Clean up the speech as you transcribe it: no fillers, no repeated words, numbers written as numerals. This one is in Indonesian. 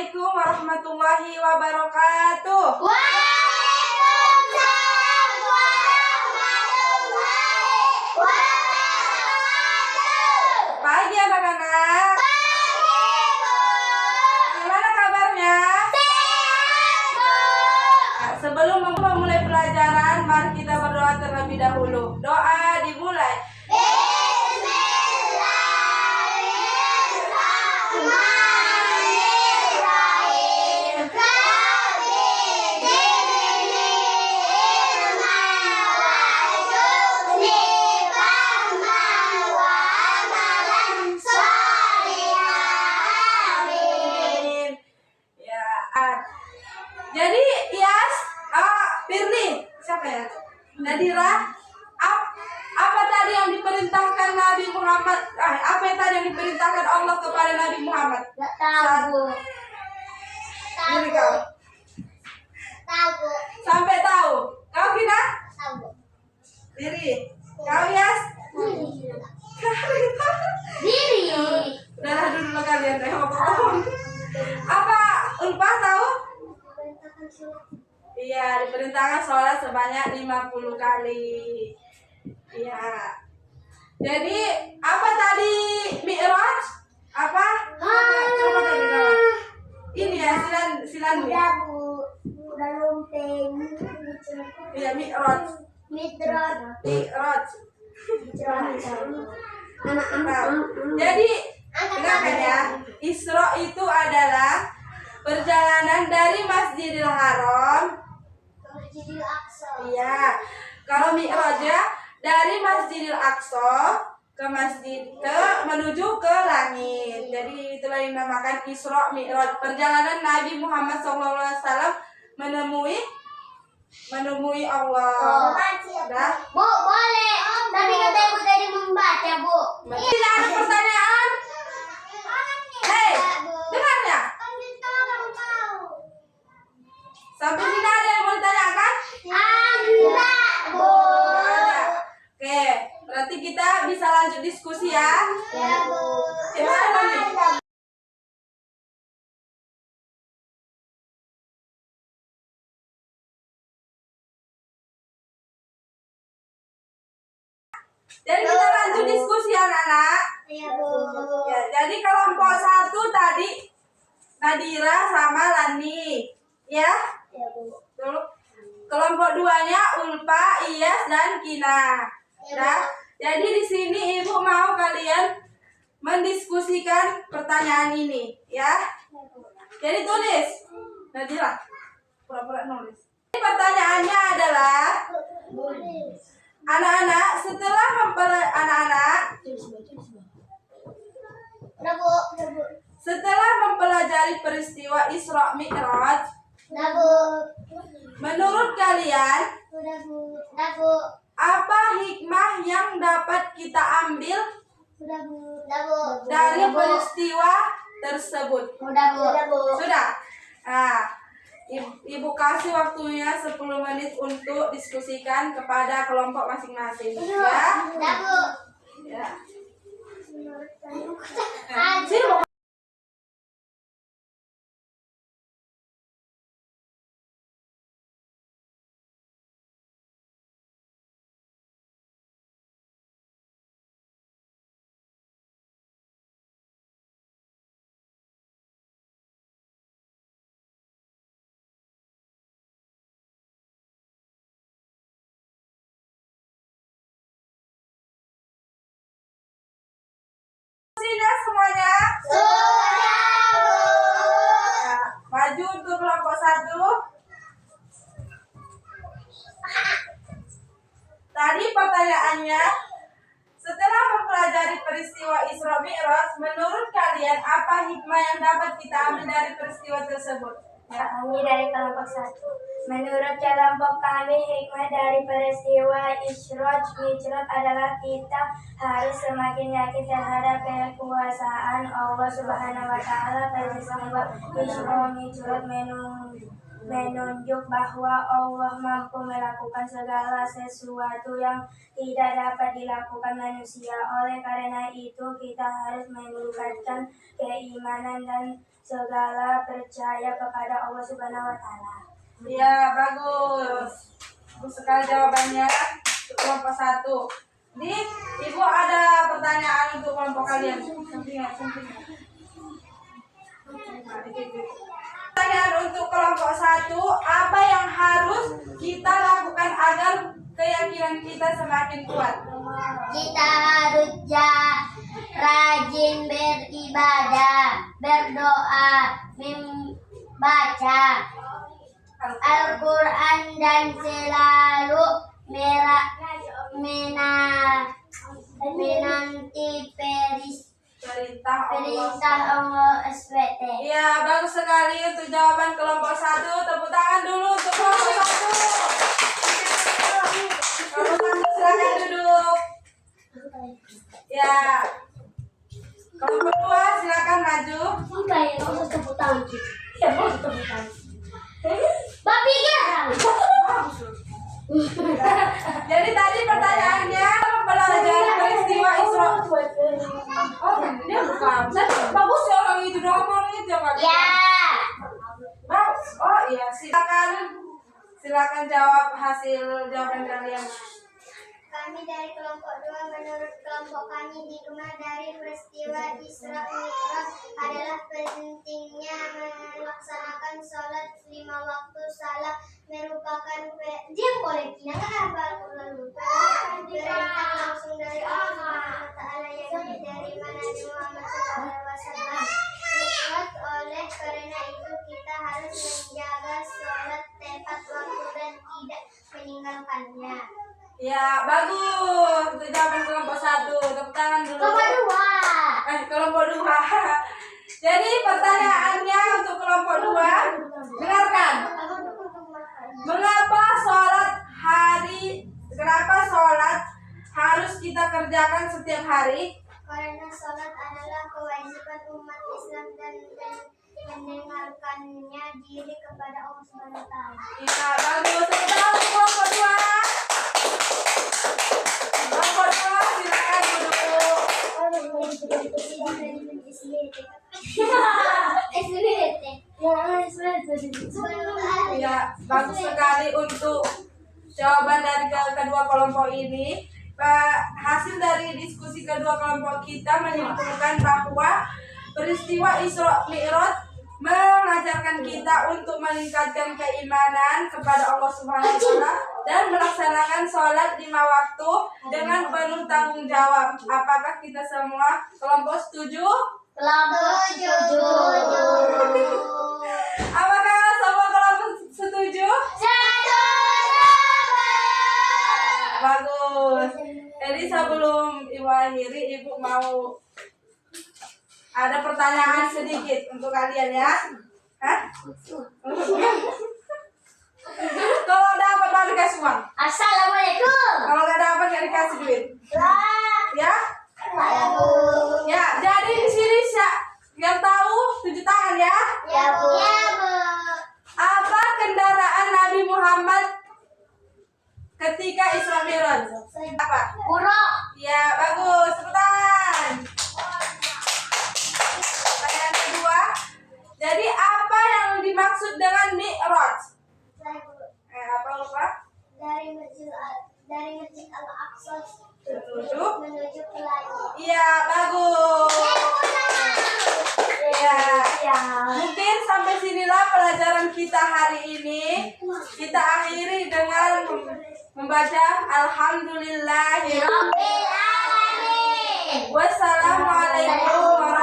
Assalamualaikum warahmatullahi wabarakatuh. Waalaikumsalam warahmatullahi wabarakatuh. Pagi anak-anak. Pagi, Bu. Gimana kabarnya? Sehat, Bu. Nah, sebelum memulai pelajaran, mari kita berdoa terlebih dahulu. Doa dimulai. Bismillahirrahmanirrahim. Rabbi zidni ilman warzuqni fahman wa amalan sholihan. Amin. Ya. Jadi Iyas, Firly, siapa ya? Nadira, apa tadi yang diperintahkan Nabi Muhammad? Apa yang tadi yang diperintahkan Allah kepada Nabi Muhammad? Gak tahu. Diri kau. Tahu. Sampai tahu. Kau Kina? Tahu. Diri. Kau Iyas? Diri. Udah dulu kalian deh. Apa Ulfa tahu? Iya, diperintahkan sholat sebanyak 50 kali. Iya. Jadi, apa tadi Mi'raj? Apa? Coba tadi nama. Ini ya, silan Bu. Udah, Bu. Udah lumping. Iya, Mi'raj. Mitrot. Mi'raj. Anak-anak. Jadi, dengarkan ya. Isra itu adalah perjalanan dari Masjidil Haram. Masjidil Aqsa. Iya. Kalau Mi'raj ya, dari Masjidil Aqsa menuju ke langit. Jadi itulah yang dinamakan Isra Mi'raj. Perjalanan Nabi Muhammad SAW menemui Allah. Dah. Bu, boleh. Tapi kata Ibu tadi membaca, Bu. Tidak ada pertanyaan. Hei, dengar ya? Sampai sini ada yang mau ditanyakan? Enggak, Bu. Nggak ada. Oke, berarti kita bisa lanjut diskusi ya. Ya, Bu. Gimana Mami? Jadi kita lanjut diskusi anak-anak. Ya, Bu. Ya, jadi kelompok 1 tadi Nadira sama Lani, ya. Ya, Bu. Tuh. Kelompok 2-nya Ulfa, Iyas dan Kina. Nah, jadi di sini Ibu mau kalian mendiskusikan pertanyaan ini, ya. Jadi tulis, Nadira, pura-pura nulis. Jadi pertanyaannya adalah, anak-anak Udah, Bu. setelah mempelajari peristiwa Isra Mi'raj, Udah, Bu. menurut kalian Udah, Bu. Udah, Bu. apa hikmah yang dapat kita ambil Udah, Bu. Udah, Bu. dari peristiwa tersebut? Udah, Bu. Udah, Bu. Sudah. Nah, Ibu kasih waktunya 10 menit untuk diskusikan kepada kelompok masing-masing, ya. Udah, Bu. Ya. Anjir. Sudah semuanya? Sudah, Bu. Nah, maju untuk kelompok 1. Tadi pertanyaannya, setelah mempelajari peristiwa Isra Mi'raj, menurut kalian apa hikmah yang dapat kita ambil dari peristiwa tersebut? Ya. Kami dari kelompok 1. Menurut kelompok kami, hikmah dari peristiwa Isra Mi'raj adalah kita harus semakin yakin terhadap kekuasaan Allah Subhanahu wa Ta'ala. Peristiwa Isra Mi'raj menunjuk bahwa Allah mampu melakukan segala sesuatu yang tidak dapat dilakukan manusia. Oleh karena itu, kita harus meningkatkan keimanan dan segala percaya kepada Allah Subhanahu wa Ta'ala. Ya, bagus. Bagus sekali jawabannya untuk kelompok 1. Nih, Ibu ada pertanyaan untuk kelompok kalian. Pertanyaan untuk kelompok 1, apa yang harus kita lakukan agar keyakinan kita semakin kuat? Kita harus rajin beribadah, berdoa, membaca Al-Quran dan selalu menanti perintah Allah SWT. Iya, bagus sekali untuk jawaban kelompok 1. Tepuk tangan dulu untuk kelompok 1. Kelompok 1 silakan duduk. Ya. Kelompok 2 silakan maju. Babi Jadi tadi pertanyaannya mempelajari peristiwa Isra. Oh, dia bukan. Bagus ya orang itu dong, orang itu yang bagus. ya. Bagus. Oh iya, silakan jawab hasil jawaban kalian. Kami dari kelompok 2, menurut kelompok kami hikmah dari peristiwa Isra Mi'raj adalah pentingnya melaksanakan sholat 5 waktu. Salat merupakan perintah langsung dari Allah Subhanahu wa Ta'ala, yakni dari Nabi Muhammad SAW. Mi'raj, oleh karena itu kita harus menjaga sholat tepat waktu dan tidak meninggalkannya. Ya, bagus. Untuk jawaban kelompok 1. Tepuk tangan dulu. Kelompok 2. Jadi pertanyaannya untuk kelompok 2. Dengarkan. Kenapa sholat harus kita kerjakan setiap hari? Karena sholat adalah kewajiban umat Islam dan mendengarkannya diri kepada Allah Subhanahu wa Ta'ala. Ya, bagus. Tepuk tangan untuk kelompok 2. Kelompok 2 silakan duduk. Ya, bagus sekali untuk jawaban dari kedua kelompok ini. Hasil dari diskusi kedua kelompok kita menyimpulkan bahwa peristiwa Isra Mi'raj mengajarkan kita untuk meningkatkan keimanan kepada Allah Subhanahu wa Ta'ala dan melaksanakan sholat 5 waktu dengan penuh tanggung jawab. Apakah kita semua kelompok setuju? Kelompok 7. Apakah semua kelompok setuju? Bagus. Jadi sebelum Ibu akhiri, Ibu mau ada pertanyaan sedikit untuk kalian ya. Hah? Kalau dapat baru dikasih uang. Assalamualaikum. Kalau nggak dapat nggak dikasih duit. Ya? Ya. Jadi di sini yang tahu 7 tangan ya. Ya, Bu. Apa kendaraan Nabi Muhammad ketika Isra Mi'raj? Apa? Buruk. Ya, bagus. Tepuk tangan. Pertanyaan kedua. Jadi apa yang dimaksud dengan Mi'raj? Apa lupa? Dari Masjid Al-Aqsa Menuju ke langit. Iya, bagus. Ya. Mungkin sampai sinilah pelajaran kita hari ini. Kita akhiri dengan membaca Alhamdulillahirabbil alamin. Wassalamualaikum warahmatullahi